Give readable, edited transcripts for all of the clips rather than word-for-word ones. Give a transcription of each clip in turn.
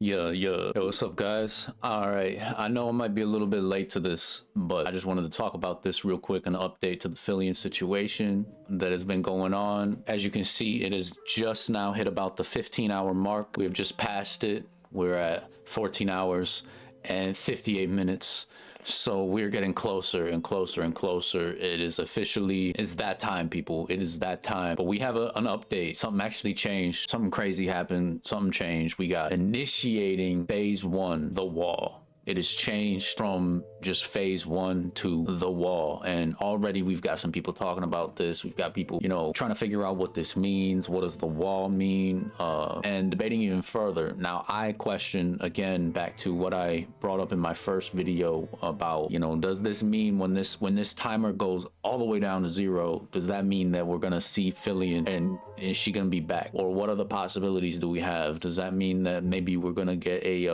Yeah. Yo, what's up, guys? All right. I know I might be a little bit late to this, but I just wanted to talk about this real quick, an update to the Filian situation that has been going on. As you can see, it has just now hit about the 15-hour mark. We have just passed it. We're at 14 hours and 58 minutes. So we're getting closer and closer and closer. It's that time, people. It is that time. But we have an update. Something actually changed. Something crazy happened. Something changed. We got initiating phase one, the wall. It has changed from just phase one to the wall. And already we've got some people talking about this. We've got people, trying to figure out what this means. What does the wall mean? And debating even further. Now, I question, again, back to what I brought up in my first video about, does this mean when this timer goes all the way down to zero, does that mean that we're going to see Filian and is she going to be back? Or what other possibilities do we have? Does that mean that maybe we're going to get a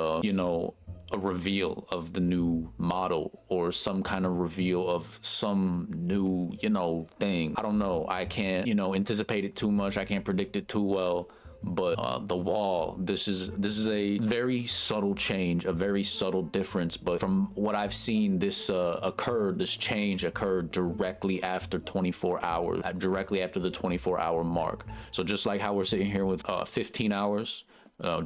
reveal of the new model or some kind of reveal of some new, thing? I don't know. I can't, anticipate it too much. I can't predict it too well. But the wall, this is a very subtle change, a very subtle difference. But from what I've seen, this change occurred directly after 24 hours, directly after the 24-hour mark. So just like how we're sitting here with 15 hours,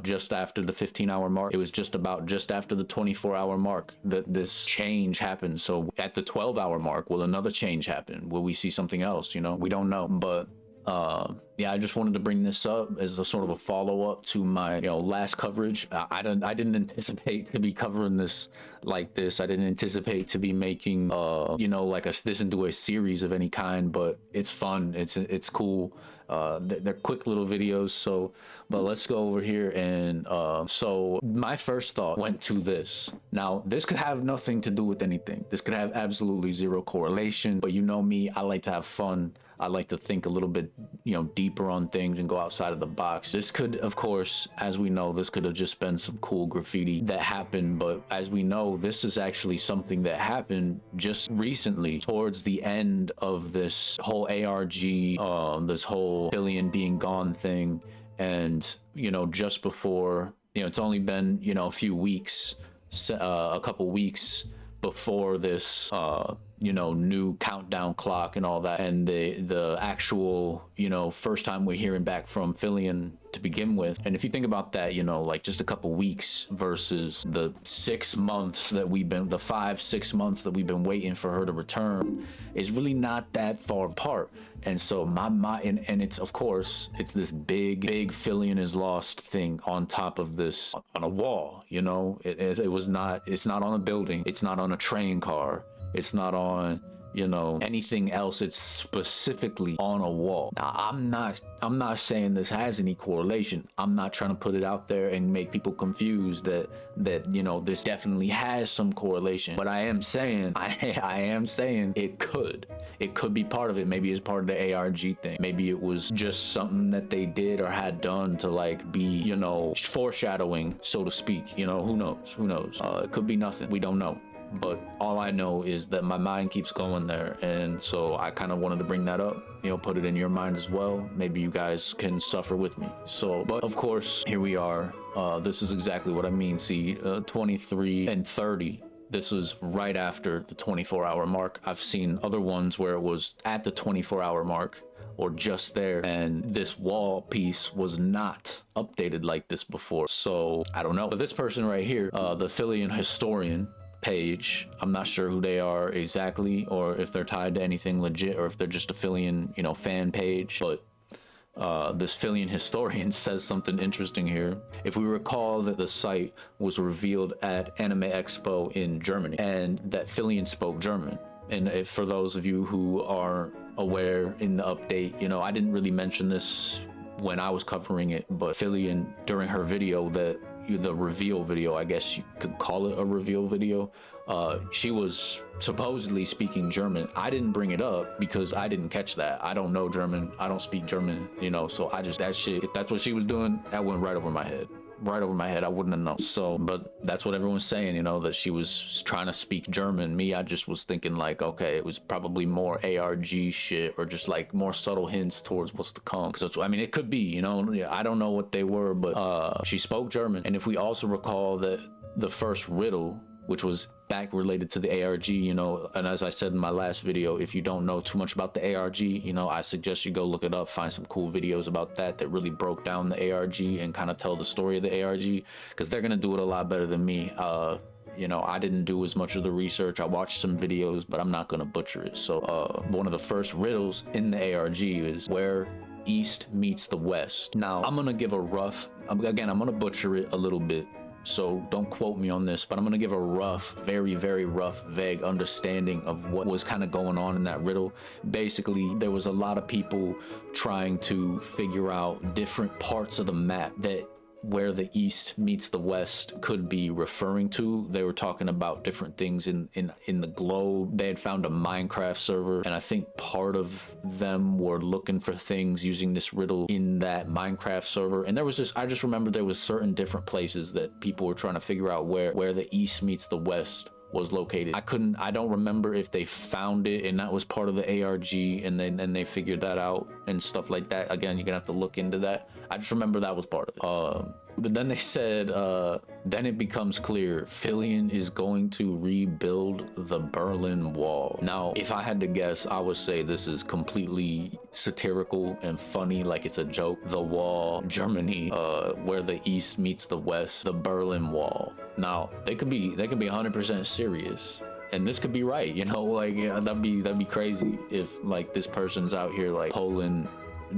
just after the 15-hour mark, it was just after the 24-hour mark that this change happened. So at the 12-hour mark, will another change happen? Will we see something else? We don't know. But yeah, I just wanted to bring this up as a sort of a follow-up to my last coverage. I didn't anticipate to be covering this like this. I didn't anticipate to be making this into a series of any kind, but it's fun. It's cool. They're quick little videos. But let's go over here. And so my first thought went to this. Now, this could have nothing to do with anything. This could have absolutely zero correlation, but you know me, I like to have fun. I like to think a little bit, deeper on things and go outside of the box. This could, of course, as we know, this could have just been some cool graffiti that happened. But as we know, this is actually something that happened just recently towards the end of this whole ARG, this whole Filian being gone thing. And, just before, it's only been, a few weeks, a couple weeks before this, new countdown clock and all that, and the actual first time we're hearing back from Filian to begin with. And if you think about that, like just a couple weeks versus the 6 months that the 5-6 months that we've been waiting for her to return, is really not that far apart. And so my mind, and it's, of course, it's this big Filian is lost thing on top of this, on a wall. It's not on a building, it's not on a train car, it's not on anything else. It's specifically on a wall. Now, I'm not saying this has any correlation. I'm not trying to put it out there and make people confused that this definitely has some correlation. But I am saying it could be part of it. Maybe it's part of the ARG thing. Maybe it was just something that they did or had done to like be foreshadowing, so to speak. Who knows? It could be nothing. We don't know. But all I know is that my mind keeps going there, and so I kind of wanted to bring that up, put it in your mind as well. Maybe you guys can suffer with me. So, but of course, here we are. This is exactly what I mean. See, 23 and 30. This was right after the 24-hour mark. I've seen other ones where it was at the 24-hour mark or just there, and this wall piece was not updated like this before. So I don't know. But this person right here, the Filian historian page, I'm not sure who they are exactly, or if they're tied to anything legit, or if they're just a Filian fan page. But this Filian historian says something interesting here. If we recall that the site was revealed at Anime Expo in Germany, and that Filian spoke German. And if, for those of you who are aware in the update, I didn't really mention this when I was covering it, but Filian, during her video, the reveal video, I guess you could call it a reveal video, she was supposedly speaking German. I didn't bring it up because I didn't catch that. I don't know German. I don't speak German, so I just, that shit, if that's what she was doing, that went right over my head. right over my head. I wouldn't have known. So, but that's what everyone's saying, you know, that she was trying to speak German. Me, I just was thinking like, okay, it was probably more ARG shit or just like more subtle hints towards what's to come. Because I mean, it could be, you know, I don't know what they were, but she spoke German. And if we also recall that the first riddle, which was back related to the ARG, you know, and as I said in my last video, if you don't know too much about the ARG, you know, I suggest you go look it up, find some cool videos about that really broke down the ARG and kind of tell the story of the ARG, because they're gonna do it a lot better than me. You know, I didn't do as much of the research. I watched some videos, but I'm not gonna butcher it. So one of the first riddles in the ARG is where East meets the West. Now I'm gonna give a rough, again, I'm gonna butcher it a little bit, so don't quote me on this, but I'm gonna give a rough, very, very rough, vague understanding of what was kind of going on in that riddle. Basically, there was a lot of people trying to figure out different parts of the map that where the East meets the West could be referring to. They were talking about different things in the globe. They had found a Minecraft server, and I think part of them were looking for things using this riddle in that Minecraft server. And there was just, I just remember there was certain different places that people were trying to figure out where the East meets the West was located. I don't remember if they found it and that was part of the ARG and then they figured that out and stuff like that. Again, you're gonna have to look into that. I just remember that was part of it. But then they said, then it becomes clear Filian is going to rebuild the Berlin Wall. Now, if I had to guess, I would say this is completely satirical and funny, like it's a joke. The wall, Germany, where the East meets the West, the Berlin Wall. Now, they could be 100% serious. And this could be right, you know, like, yeah, that'd be crazy if like this person's out here like pulling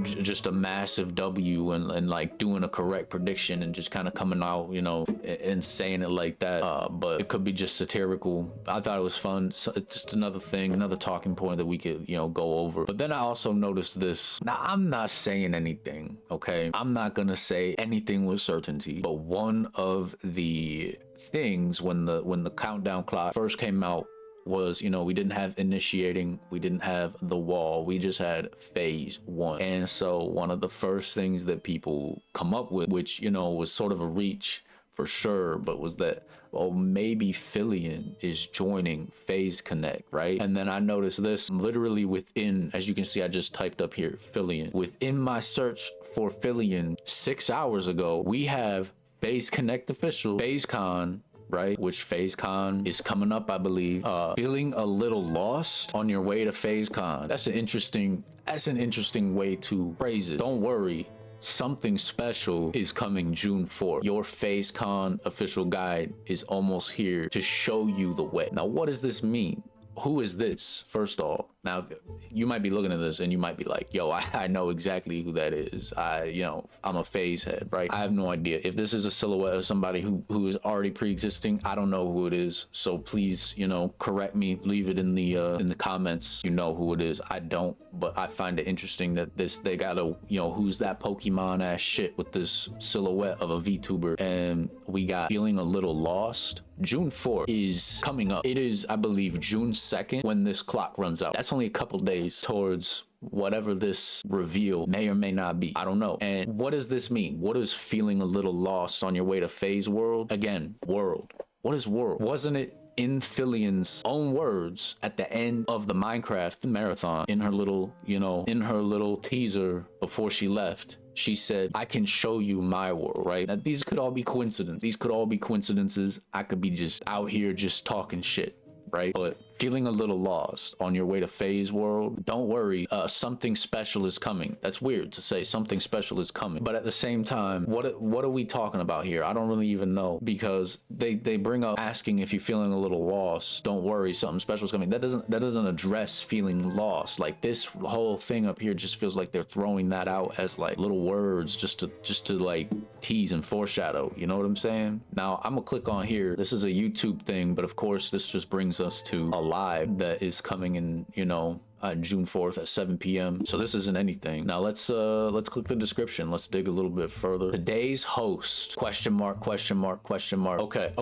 just a massive W and like doing a correct prediction and just kind of coming out, you know, and saying it like that. But it could be just satirical. I thought it was fun. So it's just another thing, another talking point that we could, you know, go over. But then I also noticed this. Now, I'm not saying anything, okay? I'm not gonna say anything with certainty, but one of the things when the countdown clock first came out was, you know, we didn't have initiating, we didn't have the wall, we just had phase 1. And so one of the first things that people come up with, which, you know, was sort of a reach for sure, but was that, well, maybe Filian is joining Phase Connect, right? And then I noticed this literally within, as you can see, I just typed up here, Filian. Within my search for Filian 6 hours ago, we have Phase Connect official, FazeCon, right? Which FazeCon is coming up, I believe. Feeling a little lost on your way to FazeCon. That's an interesting way to phrase it. Don't worry, something special is coming June 4th. Your FazeCon official guide is almost here to show you the way. Now, what does this mean? Who is this, first of all? Now, you might be looking at this and you might be like, yo, I know exactly who that is. You know, I'm a phase head, right? I have no idea. If this is a silhouette of somebody who is already pre-existing, I don't know who it is. So please, you know, correct me, leave it in the comments. You know who it is. I don't, but I find it interesting that they got a, you know, who's that Pokemon ass shit with this silhouette of a VTuber. And we got feeling a little lost. June 4th is coming up. It is, I believe, June 2nd when this clock runs out. That's only a couple days towards whatever this reveal may or may not be. I don't know. And what does this mean? What is feeling a little lost on your way to Phase World? Again, world. What is world? Wasn't it in Filian's own words at the end of the Minecraft marathon, in her little, you know, in her little teaser before she left? She said, I can show you my world, right? Now, these could all be coincidences. These could all be coincidences. I could be just out here just talking shit, right? But feeling a little lost on your way to Phase World, don't worry, something special is coming. That's weird to say, something special is coming. But at the same time, what are we talking about here? I don't really even know, because they bring up asking if you're feeling a little lost. Don't worry, something special is coming. That doesn't address feeling lost. Like, this whole thing up here just feels like they're throwing that out as like little words just to like tease and foreshadow. You know what I'm saying? Now I'm gonna click on here. This is a YouTube thing, but of course this just brings us to a live that is coming in, you know, June 4th at 7 p.m. So this isn't anything. Now let's click the description. Let's dig a little bit further. Today's host, question mark, question mark, question mark. Okay.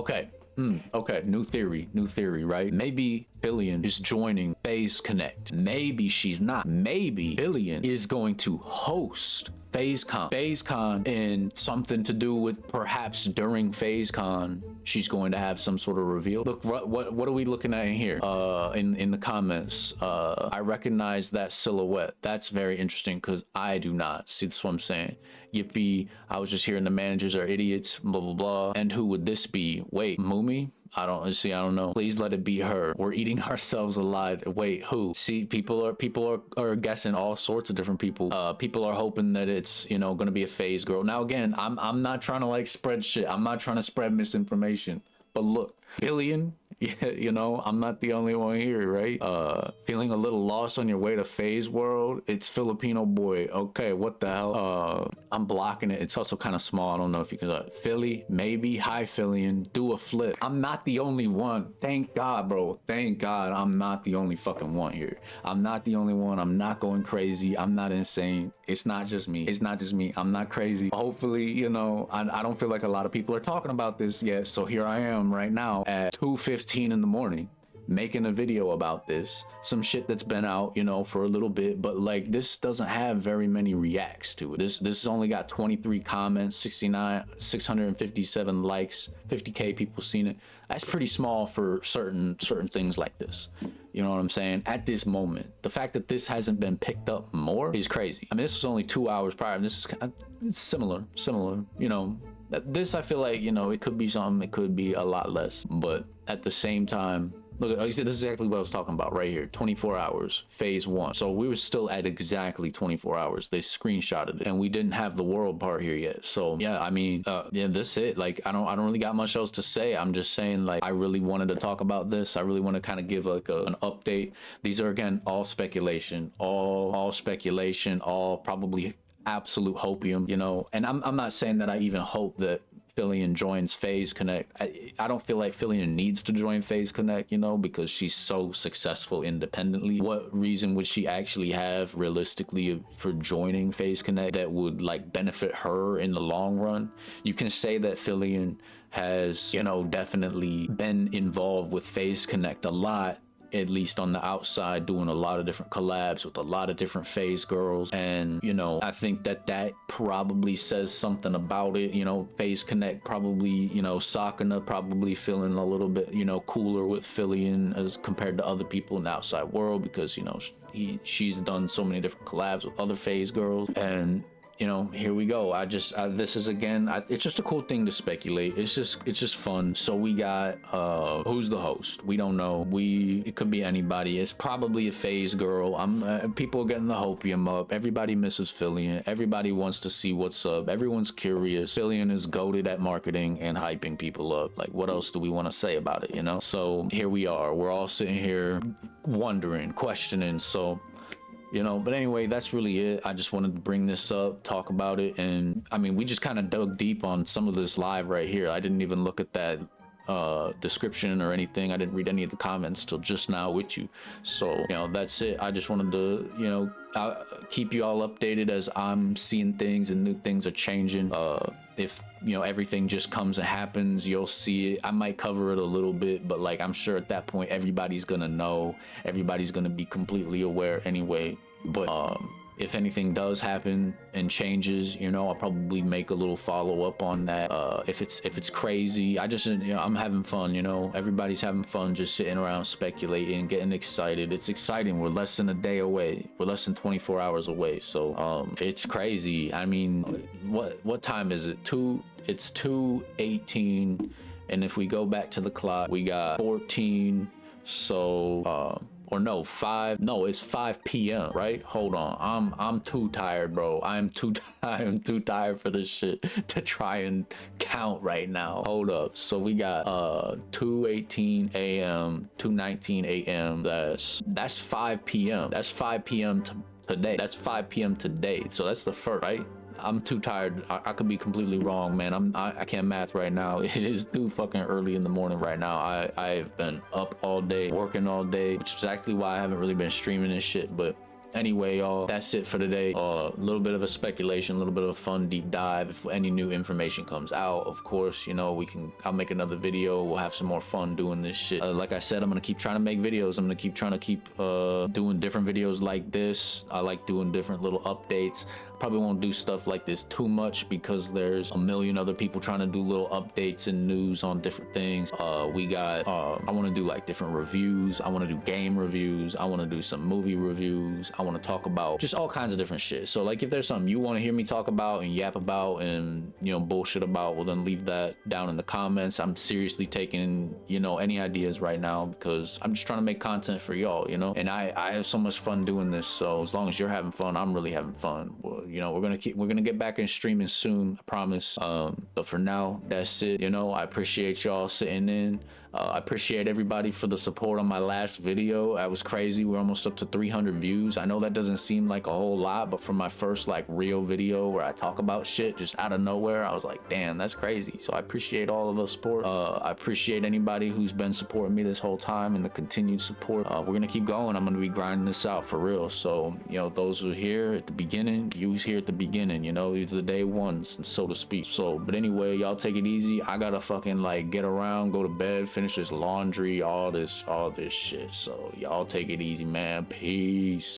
Okay, new theory, right? Maybe Filian is joining Phase Connect. Maybe she's not. Maybe Filian is going to host FazeCon, and something to do with perhaps during FazeCon, she's going to have some sort of reveal. Look, what are we looking at in here? In the comments, I recognize that silhouette. That's very interesting because I do not. See, that's what I'm saying. Yippee! I was just hearing the managers are idiots. Blah blah blah. And who would this be? Wait, Mumi? I don't know. Please let it be her. We're eating ourselves alive. Wait, who? See, people are guessing all sorts of different people. People are hoping that it's, you know, gonna be a phase girl. Now again, I'm not trying to like spread shit. I'm not trying to spread misinformation. But look, Filian, yeah, you know, I'm not the only one here, right? Feeling a little lost on your way to Phase World? It's Filipino boy. Okay, what the hell? I'm blocking it. It's also kind of small. I don't know if you can. Philly, maybe. Hi, Filian. Do a flip. I'm not the only one. Thank God, bro. Thank God I'm not the only fucking one here. I'm not the only one. I'm not going crazy. I'm not insane. It's not just me. It's not just me. I'm not crazy. Hopefully, you know, I don't feel like a lot of people are talking about this yet. So here I am right now at 2:15 in the morning making a video about this, some shit that's been out, you know, for a little bit, but like this doesn't have very many reacts to it. This has only got 23 comments, 657 likes, 50k people seen it. That's pretty small for certain things like this. You know what I'm saying? At this moment, the fact that this hasn't been picked up more is crazy. I mean, this was only 2 hours prior, and this is kind of, it's similar, you know. This, I feel like, you know, it could be something, it could be a lot less, but at the same time, look, like I said, this is exactly what I was talking about right here. 24 hours, phase 1. So we were still at exactly 24 hours. They screenshotted it, and we didn't have the world part here yet. So yeah, I mean, yeah, that's it. Like, I don't really got much else to say. I'm just saying, like, I really wanted to talk about this. I really want to kind of give like an update. These are, again, all speculation, all speculation, all probably absolute hopium, you know. And I'm not saying that I even hope that Filian joins Phase Connect. I don't feel like Filian needs to join Phase Connect, you know, because she's so successful independently. What reason would she actually have realistically for joining Phase Connect that would like benefit her in the long run? You can say that Filian has, you know, definitely been involved with Phase Connect a lot, at least on the outside, doing a lot of different collabs with a lot of different phase girls. And, you know, I think that probably says something about it. You know, Phase Connect probably, you know, Sakana probably feeling a little bit, you know, cooler with Filian as compared to other people in the outside world, because, you know, she's done so many different collabs with other phase girls. And, you know, here we go. This is again, it's just a cool thing to speculate. It's just fun. So we got, who's the host? We don't know. It could be anybody. It's probably a phase girl. People are getting the hopium up. Everybody misses Filian. Everybody wants to see what's up. Everyone's curious. Filian is goated at marketing and hyping people up. Like, what else do we want to say about it, you know? So here we are. We're all sitting here wondering, questioning. So, you know, but anyway, that's really it. I just wanted to bring this up, talk about it. And I mean, we just kind of dug deep on some of this live right here. I didn't even look at that description or anything. I didn't read any of the comments till just now with you. So, you know, that's it. I just wanted to, you know, keep you all updated as I'm seeing things and new things are changing. If, you know, everything just comes and happens, you'll see it. I might cover it a little bit, but like, I'm sure at that point, everybody's gonna know. Everybody's gonna be completely aware anyway. But if anything does happen and changes, you know, I'll probably make a little follow up on that. If it's crazy, you know, I'm having fun, you know, everybody's having fun, just sitting around speculating, getting excited. It's exciting. We're less than a day away. We're less than 24 hours away. So, it's crazy. I mean, what time is it? It's 2:18. And if we go back to the clock, we got 14. So, or no, 5. No, it's 5 p.m. right? Hold on. I'm too tired, bro. I'm too tired for this shit to try and count right now. Hold up. So we got 2:18 a.m., 2:19 a.m. That's 5 p.m. That's 5 p.m. today. That's 5 p.m. today. So that's the first, right? I'm too tired. I could be completely wrong, man. I can't math right now. It is too fucking early in the morning right now. I've been up all day, working all day, which is exactly why I haven't really been streaming this shit. But anyway, y'all, that's it for today. A little bit of a speculation, a little bit of a fun deep dive. If any new information comes out, of course, you know, I'll make another video. We'll have some more fun doing this shit. Like I said, I'm gonna keep trying to make videos. I'm gonna keep trying to keep doing different videos like this. I like doing different little updates. probably won't do stuff like this too much because there's a million other people trying to do little updates and news on different things. We got I want to do like different reviews. I want to do game reviews. I want to do some movie reviews. I want to talk about just all kinds of different shit. So like if there's something you want to hear me talk about and yap about and, you know, bullshit about, well then leave that down in the comments. I'm seriously taking, you know, any ideas right now because I'm just trying to make content for y'all, you know, and I have so much fun doing this. So as long as you're having fun, I'm really having fun. Well, you know, we're gonna get back in streaming soon, I promise. But for now, that's it. You know, I appreciate y'all sitting in. I appreciate everybody for the support on my last video. I was crazy. We're almost up to 300 views. I know that doesn't seem like a whole lot, but for my first like real video where I talk about shit just out of nowhere, I was like, damn, that's crazy. So I appreciate all of the support. I appreciate anybody who's been supporting me this whole time and the continued support. We're gonna keep going. I'm gonna be grinding this out for real. So, you know, those who are here at the beginning, you was here at the beginning, you know, these are the day ones, so to speak. So, but anyway, y'all take it easy. I gotta fucking like get around, go to bed, finish this laundry, all this shit. So y'all take it easy, man. Peace.